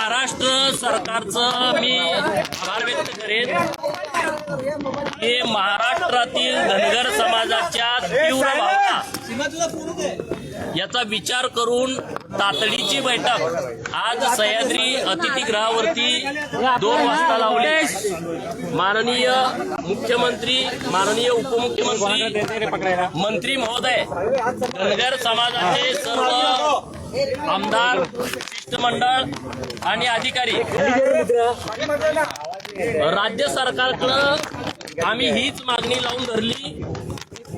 महाराष्ट्र सरकारचं मी आभार व्यक्त करेन की महाराष्ट्रातील धनगर समाजाच्या तीव्र भावना याचा विचार करून तातडीची बैठक आज सह्याद्री अतिथीगृहावरती 2 वाजता लावली। माननीय मुख्यमंत्री, माननीय उपमुख्यमंत्री, मंत्री महोदय, धनगर समाजाचे सर्व आमदार, शिष्टमंडळ आणि अधिकारी, राज्य सरकारकडे आम्ही हीच मागणी लावून धरली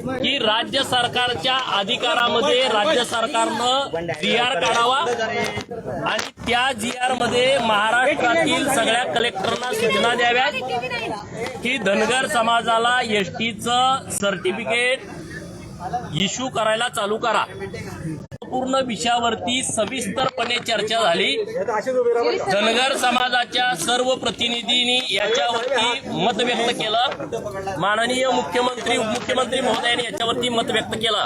की राज्य सरकारच्या अधिकारामध्ये राज्य सरकारनं GR काढावा आणि त्या GR मध्ये महाराष्ट्रातील सगळ्या कलेक्टरना सूचना द्याव्यात की धनगर समाजाला एसटीचं सर्टिफिकेट इश्यू करायला चालू करा। पूर्ण विषयावरती सविस्तरपणे चर्चा झाली। धनगर समाजाच्या सर्व प्रतिनिधींनी याच्यावरती मत व्यक्त केलं। माननीय मुख्यमंत्री, उपमुख्यमंत्री महोदयांनी याच्यावरती मत व्यक्त केलं।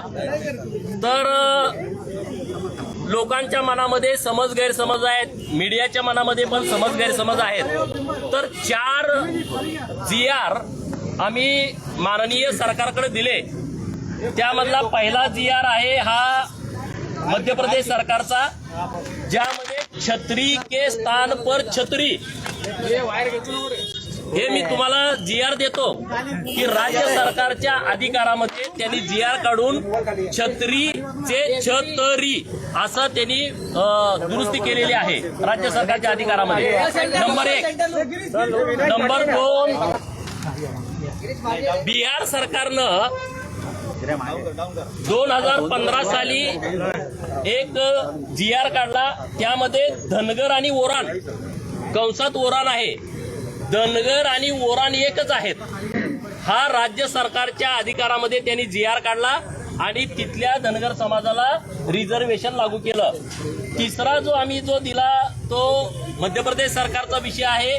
तर लोकांच्या मनामध्ये समज गैरसमज आहेत, मीडियाच्या मनामध्ये पण समज गैरसमज आहेत। तर 4 GR आम्ही माननीय सरकारकडे दिले। त्यामधला पहिला GR आहे हा मध्य प्रदेश सरकारचा, ज्यामध्ये छत्री के स्थान पर छत्री हे मी तुम्हाला GR देतो की राज्य सरकारच्या अधिकारामध्ये त्यांनी GR काढून छत्रीचे छतरी असं त्यांनी दुरुस्ती केलेली आहे राज्य सरकारच्या अधिकारामध्ये। नंबर 1। नंबर 2, बिहार सरकारनं 2015 साली एक GR काढला। त्यामध्ये धनगर आणि ओरान, कंसात ओरान आहे, धनगर आणि ओरान एकच आहेत, हा राज्य सरकारच्या अधिकारामध्ये त्यांनी GR काढला आणि तिथल्या धनगर समाजाला रिझर्वेशन लागू केलं। तिसरा जो दिला तो मध्य प्रदेश सरकारचा विषय आहे।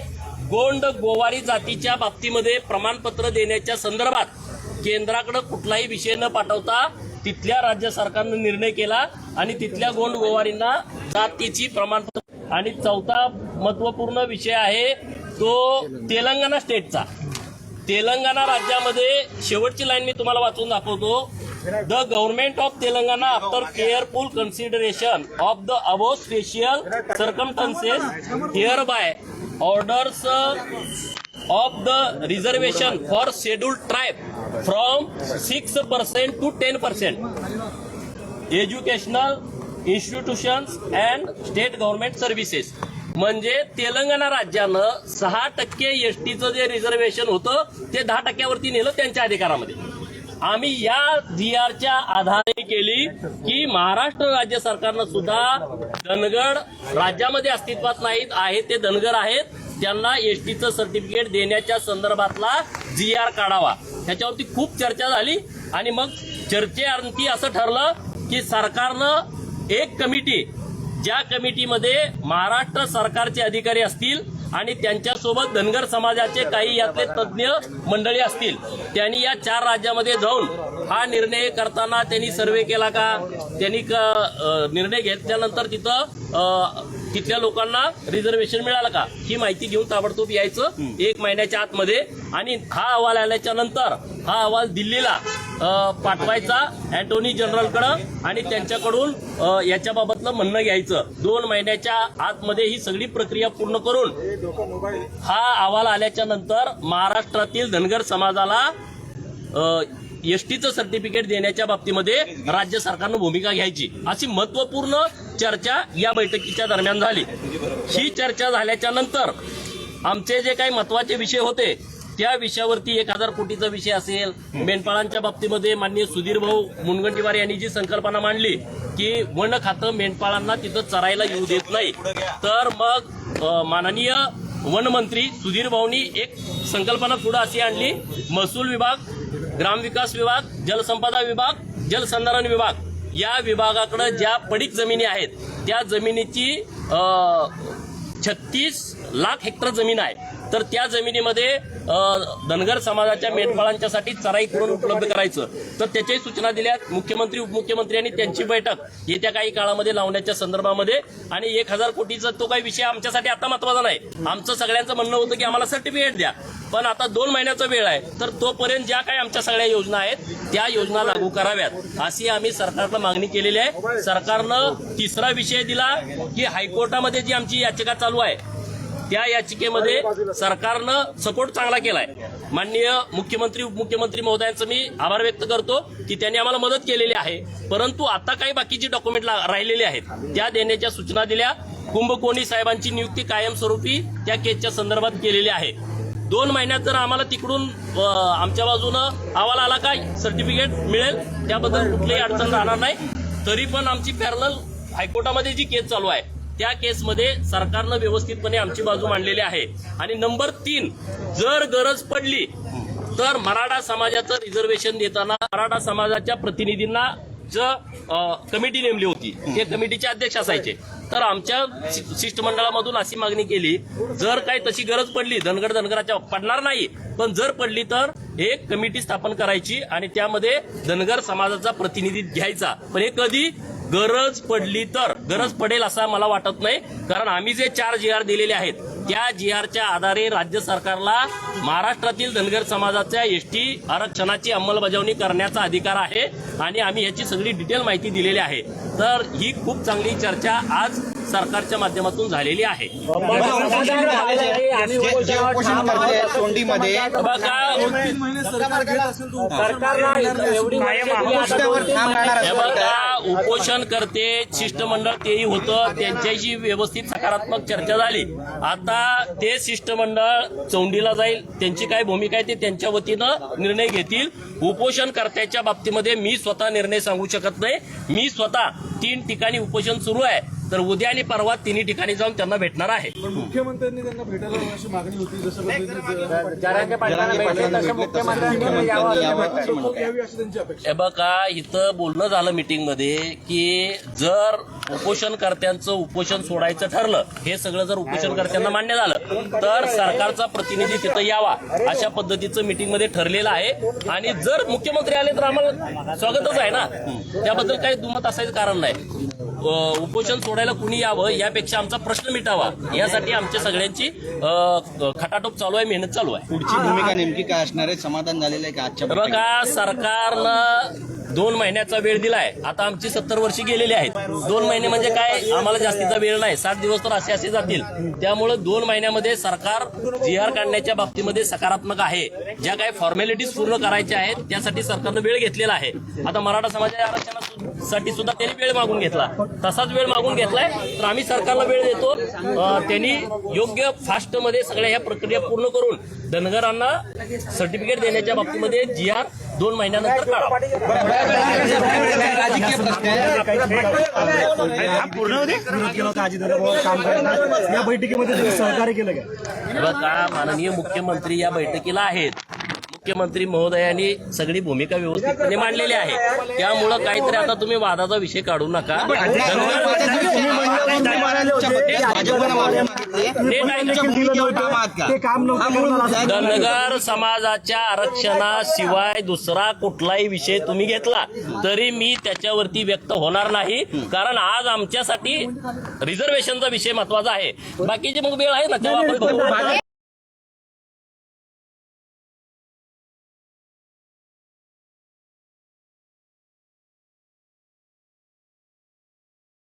गोंड गोवारी जातीच्या बाबतीमध्ये प्रमाणपत्र देण्याच्या संदर्भात केंद्राकडे कुठलाही विषय न पाठवता तिथल्या राज्य सरकारने निर्णय केला आणि तिथल्या गोंड गोवारींना जातीची प्रमाणपत्र। आणि चौथा महत्वपूर्ण विषय आहे तो तेलंगणा स्टेटचा। तेलंगणा राज्यामध्ये शेवटची लाईन मी तुम्हाला वाचून दाखवतो। The government of Telangana after careful consideration of the above special circumstances hereby orders of the reservation for scheduled tribe from 6% to 10%, educational institutions and state government services। म्हणजे तेलंगणा राज्यानं 6% एसटीचं जे रिझर्वेशन होतं ते 10% नेलं त्यांच्या अधिकारामध्ये। आम्ही या GRच्या आधारे केली की महाराष्ट्र राज्य सरकारनं सुद्धा धनगर राज्यामध्ये अस्तित्वात नाहीत, आहे ते धनगर आहेत, त्यांना एसटीचं सर्टिफिकेट देण्याच्या संदर्भातला GR काढावा। त्याच्यावरती खूप चर्चा झाली आणि मग चर्चेअंती असं ठरलं की सरकारनं एक कमिटी, ज्या कमिटीमध्ये महाराष्ट्र सरकारचे अधिकारी असतील आणि त्यांच्यासोबत धनगर समाजाचे काही यातले तज्ज्ञ मंडळी असतील, त्यांनी या 4 राज्यामध्ये जाऊन हा निर्णय करताना त्यांनी सर्वे केला का, त्यांनी निर्णय घेतल्यानंतर तिथल्या लोकांना रिझर्वेशन मिळालं का, ही माहिती घेऊन ताबडतोब यायचं 1 महिन्याच्या आतमध्ये। आणि हा अहवाल आल्याच्या नंतर हा अहवाल दिल्लीला पाठवायचा अॅटॉर्नी जनरलकडं आणि त्यांच्याकडून याच्याबाबतलं म्हणणं घ्यायचं। 2 महिन्याच्या आतमध्ये ही सगळी प्रक्रिया पूर्ण करून हा अहवाल आल्याच्या नंतर महाराष्ट्रातील धनगर समाजाला एसटीचं सर्टिफिकेट देण्याच्या बाबतीमध्ये राज्य सरकारनं भूमिका घ्यायची, अशी महत्वपूर्ण चर्चा या बैठकीच्या दरम्यान झाली। ही चर्चा झाल्याच्या नंतर आमचे जे काही महत्वाचे विषय होते त्या विषयावरती 1000 कोटीचा विषय असेल, मेंढपाळांच्या बाबतीमध्ये माननीय सुधीर भाऊ मुनगंटीवार यांनी जी संकल्पना मांडली की वन खातं मेंढपाळांना तिथं चरायला येऊ देत नाही, तर मग माननीय वन मंत्री सुधीर भाऊंनी एक संकल्पना पुढे अशी आणली, महसूल विभाग, ग्रामविकास विभाग, जलसंपदा विभाग, जलसंधारण विभाग या विभागाकडे ज्या पडीक जमिनी आहेत त्या जमिनीची 36 लाख हेक्टर जमीन आहे, तर त्या जमिनीमध्ये धनगर समाजाच्या मेंढपाळांच्यासाठी चराई करून उपलब्ध करायचं, तर त्याच्याही सूचना दिल्या मुख्यमंत्री उपमुख्यमंत्री यांनी त्यांची बैठक येत्या काही काळामध्ये लावण्याच्या संदर्भामध्ये. आणि 1000 कोटीचा तो काही विषय आमच्यासाठी आता महत्वाचा नाही. आमचं सगळ्यांचं म्हणणं होतं की आम्हाला सर्टिफिकेट द्या, पण आता 2 महिन्याचा वेळ आहे, तर तोपर्यंत ज्या काही आमच्या सगळ्या योजना आहेत त्या योजना लागू कराव्यात अशी आम्ही सरकारला मागणी केलेली आहे. सरकारनं तिसरा विषय दिला की हायकोर्टामध्ये जी आमची याचिका चालू आहे त्या याचिकेमध्ये सरकारनं सपोर्ट चांगला केलाय. माननीय मुख्यमंत्री उपमुख्यमंत्री महोदयांचं मी आभार व्यक्त करतो की त्यांनी आम्हाला मदत केलेली आहे, परंतु आता काही बाकीची डॉक्युमेंट राहिलेली आहेत त्या देण्याच्या सूचना दिल्या. कुंभकोणी साहेबांची नियुक्ती कायमस्वरूपी त्या केसच्या संदर्भात केलेली आहे. 2 महिन्यात जर आम्हाला तिकडून आमच्या बाजूनं अहवाल आला का सर्टिफिकेट मिळेल त्याबद्दल कुठलीही अडचण राहणार नाही. तरी पण आमची पॅरलल हायकोर्टामध्ये जी केस चालू आहे त्या केसमध्ये सरकारनं व्यवस्थितपणे आमची बाजू मांडलेली आहे. आणि नंबर 3, जर गरज पडली तर मराठा समाजाचं रिझर्वेशन देताना मराठा समाजाच्या प्रतिनिधींना कमिटी नेमली होती, ते कमिटीचे अध्यक्ष असायचे. तर आमच्या शिष्टमंडळामधून अशी मागणी केली, जर काही तशी गरज पडली धनगराच्या पडणार नाही, पण जर पडली तर एक कमिटी स्थापन करायची आणि त्यामध्ये धनगर समाजाचा प्रतिनिधी घ्यायचा. पण हे कधी गरज पडली तर, गरज पडेल असं मला वाटत नाही, कारण आम्ही जे 4 GR दिलेले आहेत त्या GRच्या आधारे राज्य सरकारला महाराष्ट्रातील धनगर समाजाच्या ST आरक्षणाची अंमलबजावणी करण्याचा अधिकार आहे आणि आम्ही याची सगळी डिटेल माहिती दिलेली आहे. तर ही खूप चांगली चर्चा आज सरकारच्या माध्यमातून झालेली आहे. उपोषण करते शिष्टमंडळ तेही होतं, त्यांच्याशी व्यवस्थित सकारात्मक चर्चा झाली. आता ते शिष्टमंडळ चौंडीला जाईल, त्यांची काय भूमिका आहे ते त्यांच्या वतीनं निर्णय घेतील. उपोषणकर्त्याच्या बाबतीमध्ये मी स्वतः निर्णय सांगू शकत नाही. मी स्वतः 3 ठिकाणी उपोषण सुरू आहे, तर उद्या आणि परवा 3 ठिकाणी जाऊन त्यांना भेटणार आहे. मुख्यमंत्र्यांनी त्यांना भेटायला अशी मागणी होती, जसं हे बघा, इथं बोलणं झालं मीटिंगमध्ये की जर उपोषणकर्त्यांचं उपोषण सोडायचं ठरलं, हे सगळं जर उपोषणकर्त्यांना मान्य झालं तर सरकारचा प्रतिनिधी तिथं यावा अशा पद्धतीचं मीटिंगमध्ये ठरलेलं आहे. आणि जर मुख्यमंत्री आले तर आम्हाला स्वागतच आहे ना, त्याबद्दल काही दुमत असायचं कारण नाही. उपोषण सोडायला कुणी यावं यापेक्षा आमचा प्रश्न मिटावा यासाठी आमच्या सगळ्यांची खटाटोप चालू आहे, मेहनत चालू आहे. पुढची भूमिका नेमकी काय असणार आहे? समाधान झालेलं आहे का आजच्या? बघा, सरकारनं 2 महिन्याचा वेळ दिलाय. आता आमची 70 वर्षे गेलेली आहेत. 2 महिने म्हणजे काय, आम्हाला जास्तीचा वेळ नाही. 60 दिवस तर असे जातील. त्यामुळे 2 महिन्यामध्ये सरकार GR काढण्याच्या बाबतीमध्ये सकारात्मक आहे. ज्या काही फॉर्मॅलिटीज पूर्ण करायच्या आहेत त्यासाठी सरकारनं वेळ घेतलेला आहे. आता मराठा समाजाच्या आरक्षणासाठी सुद्धा त्यांनी वेळ मागून घेतला, तसाच वेळ मागून घेतलाय. तर आम्ही सरकारला वेळ देतो. त्यांनी योग्य फास्टमध्ये सगळ्या ह्या प्रक्रिया पूर्ण करून धनगरांना सर्टिफिकेट देण्याच्या बाबतीमध्ये GR 2 महिन्यानंतर काढावा. या बैठकीमध्ये सहकार्य केलं का? बघा, माननीय मुख्यमंत्री या बैठकीला आहेत. मुख्यमंत्री महोदयांनी सगळी भूमिका व्यवस्थितपणे मांडलेली आहे. त्यामुळं काहीतरी आता तुम्ही वादाचा विषय काढू नका. धनगर समाजाच्या आरक्षणाशिवाय दुसरा कुठलाही विषय तुम्ही घेतला तरी मी त्याच्यावरती व्यक्त होणार नाही, कारण आज आमच्यासाठी रिझर्वेशनचा विषय महत्वाचा आहे. बाकीचे मग वेळ आहे ना तेव्हा आपण बघू.